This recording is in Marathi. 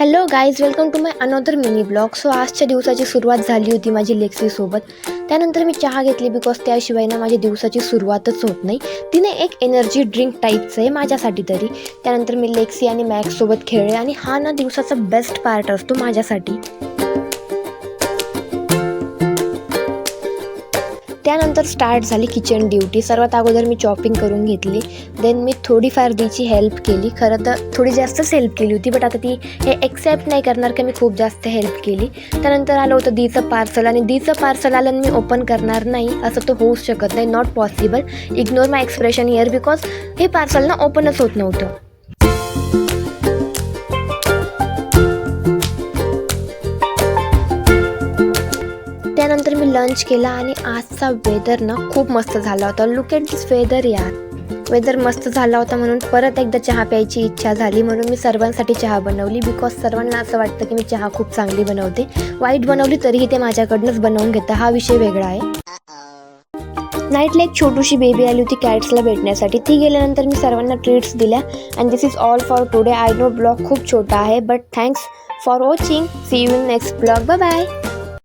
Hello guys, welcome to my another mini blog. So आजच्या दिवसाची सुरुवात झाली होती माझी लेक्सीसोबत. त्यानंतर मी चहा घेतली बिकॉज त्याशिवाय ना माझ्या दिवसाची सुरुवातच होत नाही. तिने एक एनर्जी ड्रिंक टाईपचं आहे माझ्यासाठी तरी. त्यानंतर मी लेक्सी आणि मॅक्ससोबत खेळले आणि हा ना दिवसाचा बेस्ट पार्ट असतो माझ्यासाठी. त्यानंतर स्टार्ट झाली किचन ड्युटी. सर्वात अगोदर मी चॉपिंग करून घेतली. देन मी थोडीफार दीची हेल्प केली. खरं तर थोडी जास्तच हेल्प केली होती, बट आता ती हे एक्सेप्ट नाही करणार की मी खूप जास्त हेल्प केली. त्यानंतर आलं होतं दीचं पार्सल आणि दीचं पार्सल आलं मी ओपन करणार नाही असं तर होऊच शकत नाही. Not possible. Ignore my expression here because हे पार्सल ना ओपनच होत नव्हतं. त्यानंतर मी लंच केला आणि आजचा वेदर ना खूप मस्त झाला होता. लुक ॲट दिस वेदर यार. वेदर मस्त झाला होता म्हणून परत एकदा चहा प्यायची इच्छा झाली. म्हणून मी सर्वांसाठी चहा बनवली बिकॉज सर्वांना असं वाटतं की मी चहा खूप चांगली बनवते. वाईट बनवली तरीही ते माझ्याकडनंच बनवून घेतं. हा विषय वेगळा आहे. नाईटला एक छोटीशी बेबी आली होती कॅट्सला भेटण्यासाठी. ती गेल्यानंतर मी सर्वांना ट्रीट्स दिल्या. And this is all for today. I know blog खूप छोटा आहे but thanks for watching. See you in next blog. Bye bye.